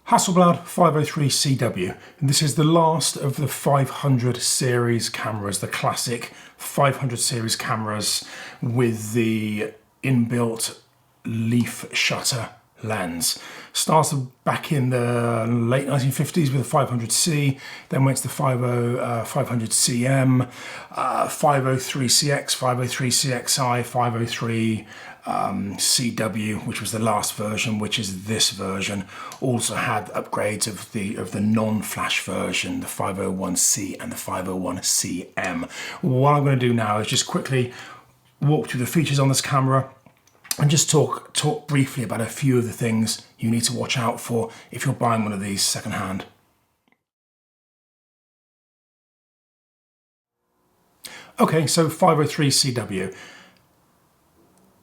Hasselblad 503CW, and this is the last of the 500 series cameras, the classic 500 series cameras with the inbuilt leaf shutter lens. Started back in the late 1950s with the 500C, then went to the 500CM, 503CX, 503CXI, 503 CW, which was the last version, which is this version. Also had upgrades of the non-flash version, the 501C and the 501CM. What I'm going to do now is just quickly walk through the features on this camera and just talk briefly about a few of the things you need to watch out for if you're buying one of these secondhand. Okay, so 503CW.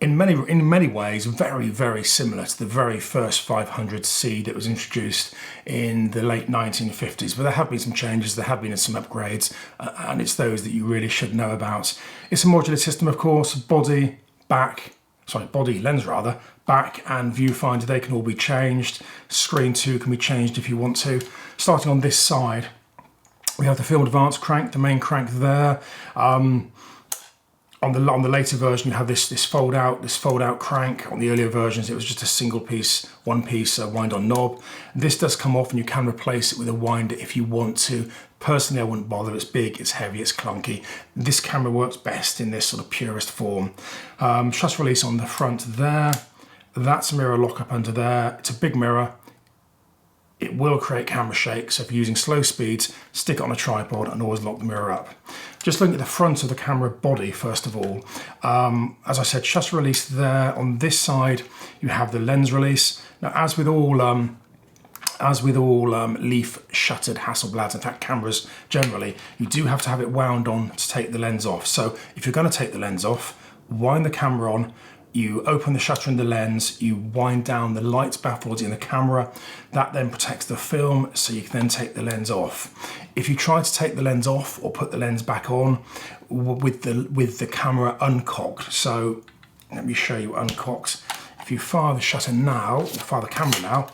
In many ways, very, very similar to the very first 500C that was introduced in the late 1950s. But there have been some changes, there have been some upgrades, and it's those that you really should know about. It's a modular system, of course. Body, lens rather, back and viewfinder, they can all be changed. Screen 2 can be changed if you want to. Starting on this side, we have the film advance crank, the main crank there. On the later version, you have this fold out crank. On the earlier versions, it was just a single piece, one piece wind-on knob. This does come off, and you can replace it with a winder if you want to. Personally, I wouldn't bother. It's big, it's heavy, it's clunky. This camera works best in this sort of purest form. Shutter release on the front there. That's a mirror lock-up under there. It's a big mirror. It will create camera shake, so if you're using slow speeds, stick it on a tripod and always lock the mirror up. Just looking at the front of the camera body, first of all, as I said, shutter release there. On this side, you have the lens release. Now, as with all leaf shuttered Hasselblads, in fact cameras generally, you do have to have it wound on to take the lens off. So if you're going to take the lens off, wind the camera on, you open the shutter in the lens, you wind down the light baffles in the camera. That then protects the film, so you can then take the lens off. If you try to take the lens off or put the lens back on with the camera uncocked, so let me show you uncocked. If you fire the shutter now, or fire the camera now,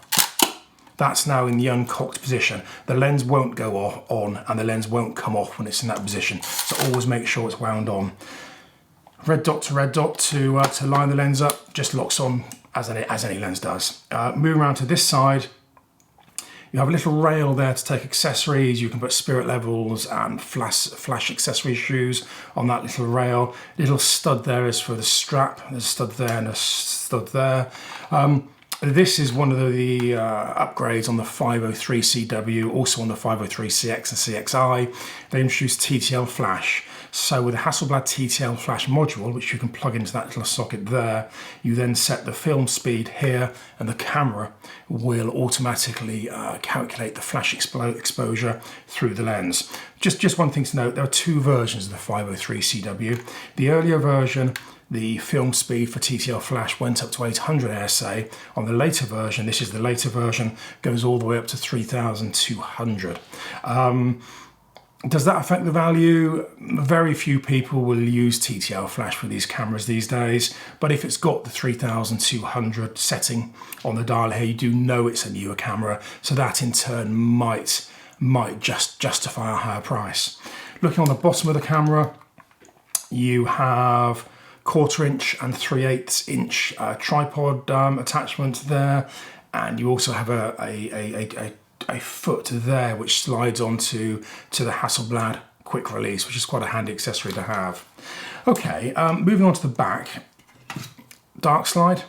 that's now in the uncocked position. The lens won't go on and the lens won't come off when it's in that position. So always make sure it's wound on. Red dot to line the lens up, just locks on as any lens does. Moving around to this side, you have a little rail there to take accessories. You can put spirit levels and flash accessory shoes on that little rail. Little stud there is for the strap. There's a stud there and a stud there. This is one of the upgrades on the 503CW, also on the 503CX and CXI. They introduced TTL flash. So with a Hasselblad TTL flash module, which you can plug into that little socket there, you then set the film speed here, and the camera will automatically calculate the flash exposure through the lens. Just one thing to note, there are two versions of the 503CW. The earlier version, the film speed for TTL flash went up to 800 ASA. On the later version, this is the later version, goes all the way up to 3200. Does that affect the value? Very few people will use TTL flash with these cameras these days, but if it's got the 3200 setting on the dial here, you do know it's a newer camera, so that in turn might just justify a higher price. Looking on the bottom of the camera, you have 1/4 inch and 3/8 inch tripod attachment there, and you also have a foot there which slides onto the Hasselblad quick release, which is quite a handy accessory to have. Okay, moving on to the back. Dark slide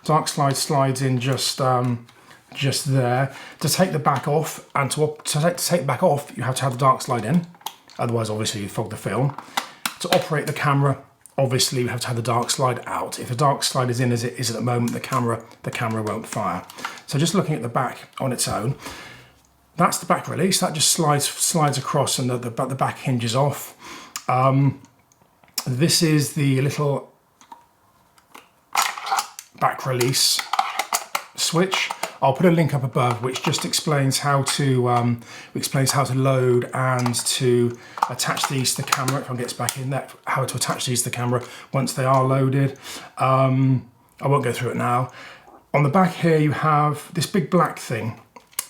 slides in just there. To take the back off, and to take the back off, you have to have the dark slide in, otherwise obviously you fog the film. To operate the camera, obviously you have to have the dark slide out. If the dark slide is in as it is at the moment, the camera won't fire. So just looking at the back on its own, that's the back release. That just slides across, and the back hinges off. This is the little back release switch. I'll put a link up above which just explains how to load and to attach these to the camera. If I get back in there, how to attach these to the camera once they are loaded. I won't go through it now. On the back here you have this big black thing.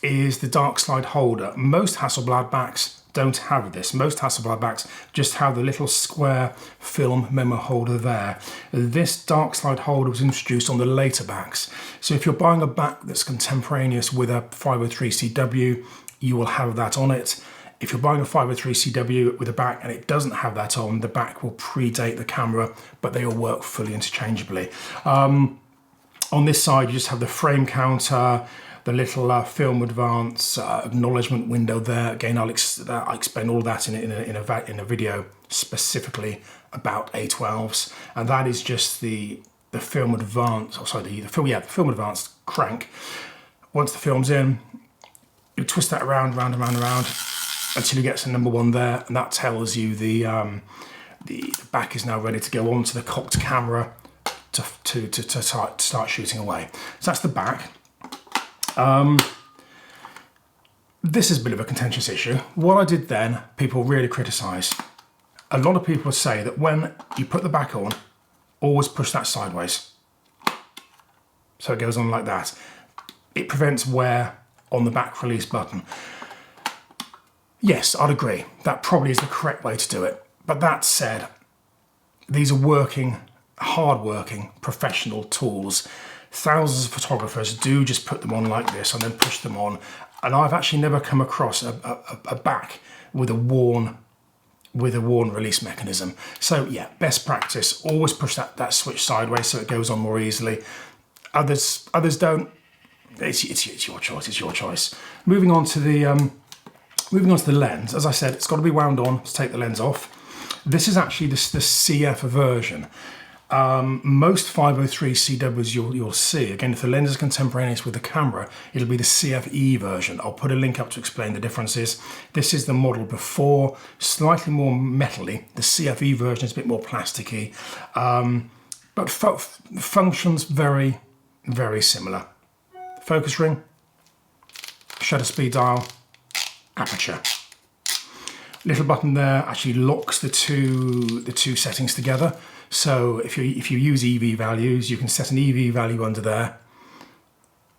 is the dark slide holder. Most Hasselblad backs don't have this. Most Hasselblad backs just have the little square film memo holder there. This dark slide holder was introduced on the later backs. So if you're buying a back that's contemporaneous with a 503 CW, you will have that on it. If you're buying a 503 CW with a back and it doesn't have that on, the back will predate the camera, but they all work fully interchangeably. On this side, you just have the frame counter, the little film advance acknowledgement window there. Again, I'll explain all that in a video specifically about A12s, and that is just the film advance. Oh, sorry, the film advance crank. Once the film's in, you twist that around until you get to number 1 there, and that tells you the back is now ready to go onto the cocked camera to start shooting away. So that's the back. This is a bit of a contentious issue. What I did then, people really criticise. A lot of people say that when you put the back on, always push that sideways. So it goes on like that. It prevents wear on the back release button. Yes, I'd agree. That probably is the correct way to do it. But that said, these are hard-working, professional tools. Thousands of photographers do just put them on like this and then push them on. And I've actually never come across a back with a worn release mechanism. So yeah, best practice, always push that switch sideways so it goes on more easily. Others don't. It's your choice. It's your choice. Moving on to the lens. As I said, it's got to be wound on to take the lens off. This is actually the CF version. Most 503 CWs you'll see, again, if the lens is contemporaneous with the camera, it'll be the CFE version. I'll put a link up to explain the differences. This is the model before, slightly more metally. The CFE version is a bit more plasticky, but functions very, very similar. Focus ring, shutter speed dial, aperture. Little button there actually locks the two settings together. So if you use EV values, you can set an EV value under there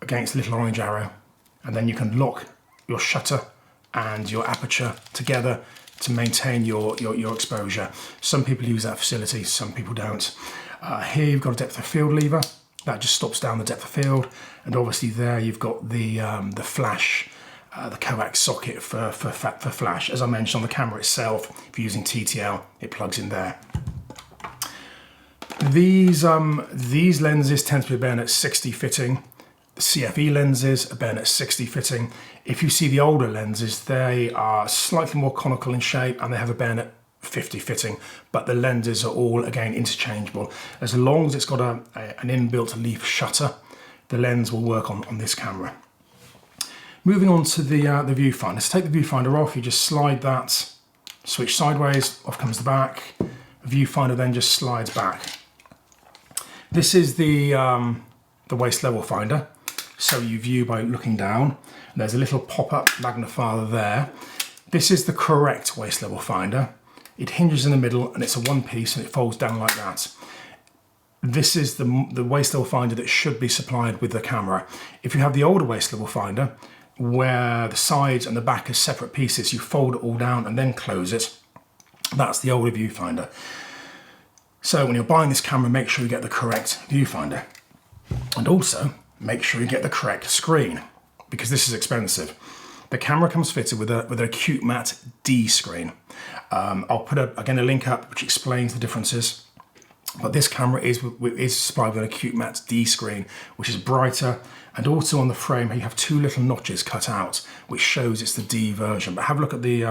against the little orange arrow, and then you can lock your shutter and your aperture together to maintain your exposure. Some people use that facility, some people don't. Here you've got a depth of field lever. That just stops down the depth of field, and obviously there you've got the flash, the coax socket for flash. As I mentioned, on the camera itself, if you're using TTL, it plugs in there. These lenses tend to be bayonet 60 fitting. The CFE lenses are bayonet 60 fitting. If you see the older lenses, they are slightly more conical in shape and they have a bayonet 50 fitting, but the lenses are all, again, interchangeable. As long as it's got an inbuilt leaf shutter, the lens will work on this camera. Moving on to the viewfinder. To take the viewfinder off, you just slide that switch sideways, off comes the back. The viewfinder then just slides back. This is the waist level finder. So you view by looking down. There's a little pop-up magnifier there. This is the correct waist level finder. It hinges in the middle and it's a one piece and it folds down like that. This is the waist level finder that should be supplied with the camera. If you have the older waist level finder, where the sides and the back are separate pieces, you fold it all down and then close it. That's the older viewfinder. So when you're buying this camera, make sure you get the correct viewfinder. And also, make sure you get the correct screen, because this is expensive. The camera comes fitted with an acute matte D screen. I'll put again a link up which explains the differences. But this camera is supplied with an acute matte D screen, which is brighter, and also on the frame you have two little notches cut out, which shows it's the D version. But have a look at the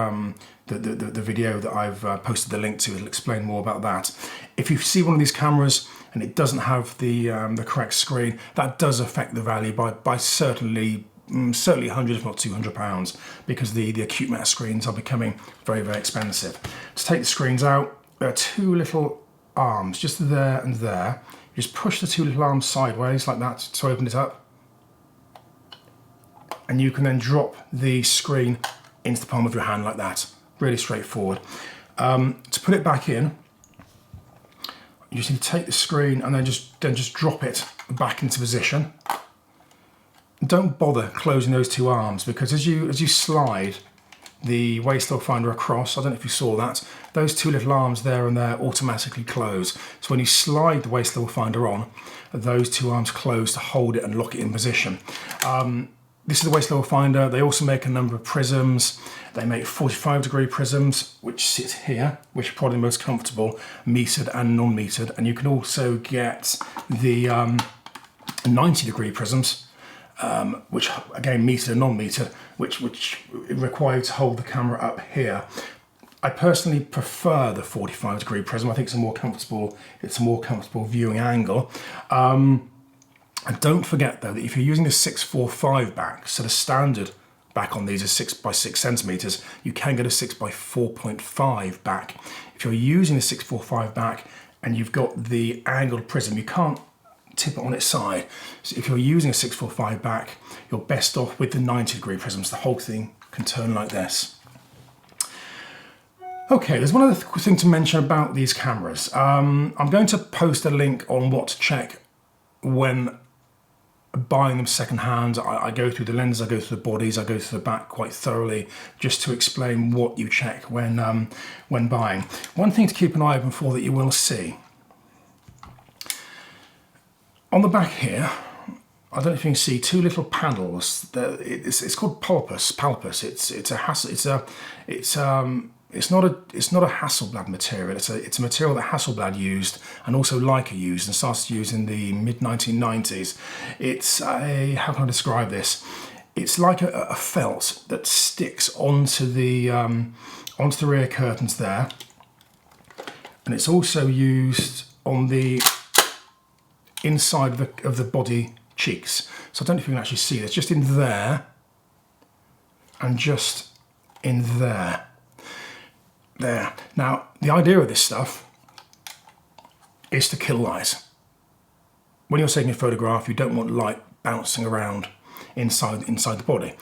video that I've posted the link to. It'll explain more about that. If you see one of these cameras and it doesn't have the correct screen, that does affect the value by certainly 100, if not £200, because the acute matte screens are becoming very, very expensive. To take the screens out, there are two little arms just there and there. You just push the two little arms sideways like that to open it up, and you can then drop the screen into the palm of your hand like that. Really straightforward. To put it back in, you just need to take the screen and then just drop it back into position. don't bother closing those two arms, because as you slide the waist level finder across, I don't know if you saw that, those two little arms there and there automatically close. So when you slide the waist level finder on, those two arms close to hold it and lock it in position. This is the waist level finder. They also make a number of prisms. They make 45-degree prisms, which sit here, which are probably the most comfortable, metered and non-metered. And you can also get the 90-degree prisms, which again, metered and non-metered, which require you to hold the camera up here. I personally prefer the 45-degree prism. I think it's a more comfortable viewing angle. And don't forget though that if you're using the 645 back, so the standard back on these is 6 by 6 centimeters, you can get a 6 by 4.5 back. If you're using the 645 back and you've got the angled prism, you can't tip it on its side. So if you're using a 645 back, you're best off with the 90-degree prisms. The whole thing can turn like this. Okay, there's one other thing to mention about these cameras. I'm going to post a link on what to check when buying them second-hand. I go through the lenses, I go through the bodies, I go through the back quite thoroughly, just to explain what you check when buying. One thing to keep an eye open for that you will see. On the back here, I don't know if you can see two little panels. It's called palpus. It's not a Hasselblad material. It's a material that Hasselblad used and also Leica used and started to use in the mid-1990s. It's how can I describe this? It's like a felt that sticks onto the rear curtains there, and it's also used on the inside of the body cheeks. So I don't know if you can actually see this, just in there and just in there. There. Now, the idea of this stuff is to kill light. When you're taking a photograph, you don't want light bouncing around inside the body.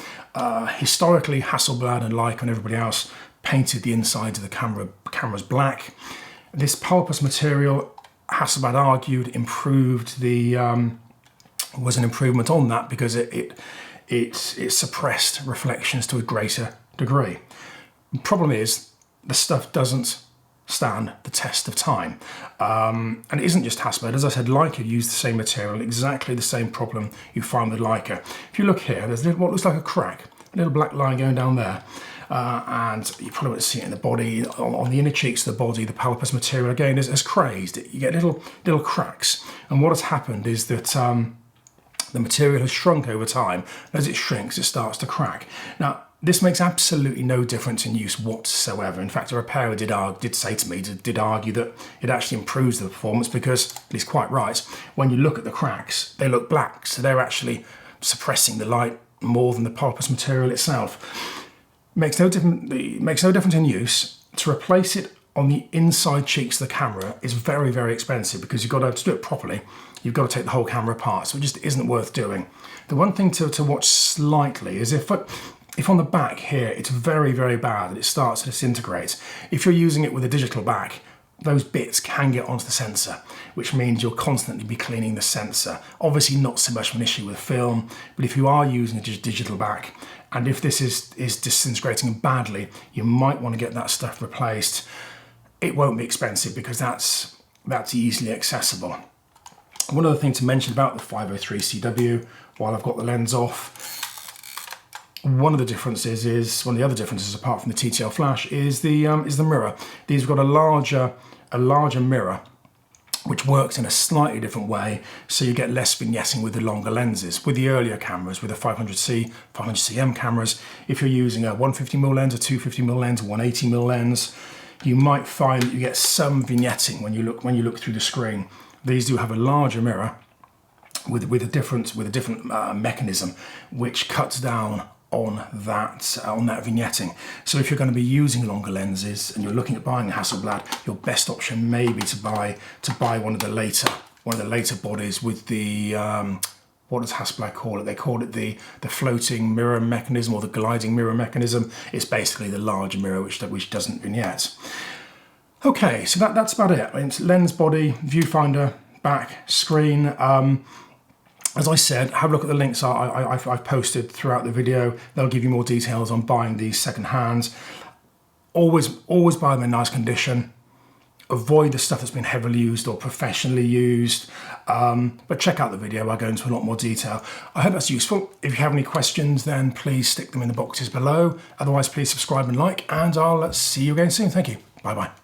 Historically, Hasselblad and Leica and everybody else painted the insides of the cameras black. This palpus material, Hasselblad argued, was an improvement on that because it suppressed reflections to a greater degree. The problem is, the stuff doesn't stand the test of time. And it isn't just Hasselblad. As I said, Leica used the same material, exactly the same problem you find with Leica. If you look here, there's what looks like a crack, a little black line going down there. And you probably won't see it in the body. On the inner cheeks of the body, the palpus material, again, is crazed. You get little cracks. And what has happened is that the material has shrunk over time. As it shrinks, it starts to crack. Now, this makes absolutely no difference in use whatsoever. In fact, a repairer did argue that it actually improves the performance because, at least quite right, when you look at the cracks, they look black. So they're actually suppressing the light more than the palpus material itself. Makes no difference in use. To replace it on the inside cheeks of the camera is very, very expensive because to do it properly, you've got to take the whole camera apart. So it just isn't worth doing. The one thing to watch slightly is if on the back here, it's very, very bad and it starts to disintegrate. If you're using it with a digital back, those bits can get onto the sensor, which means you'll constantly be cleaning the sensor. Obviously not so much of an issue with film, but if you are using a digital back, and if this is disintegrating badly, you might want to get that stuff replaced. It won't be expensive because that's easily accessible. One other thing to mention about the 503CW, while I've got the lens off, one of the other differences apart from the TTL flash is the mirror. These have got a larger mirror, which works in a slightly different way, so you get less vignetting with the longer lenses. With the earlier cameras, with the 500cm cameras, if you're using a 150mm lens, a 250mm lens, a 180mm lens, you might find that you get some vignetting when you look through the screen. These do have a larger mirror with a different mechanism, which cuts down on that vignetting. So if you're going to be using longer lenses and you're looking at buying a Hasselblad, your best option may be to buy one of the later bodies with the what does Hasselblad call it? They call it the floating mirror mechanism or the gliding mirror mechanism. It's basically the larger mirror which doesn't vignette. Okay, so that's about it. It's lens, body, viewfinder, back, screen. As I said, have a look at the links I've posted throughout the video. They'll give you more details on buying these second hands. Always buy them in nice condition. Avoid the stuff that's been heavily used or professionally used. But check out the video, I go into a lot more detail. I hope that's useful. If you have any questions, then please stick them in the boxes below. Otherwise, please subscribe and like, and I'll see you again soon. Thank you. Bye-bye.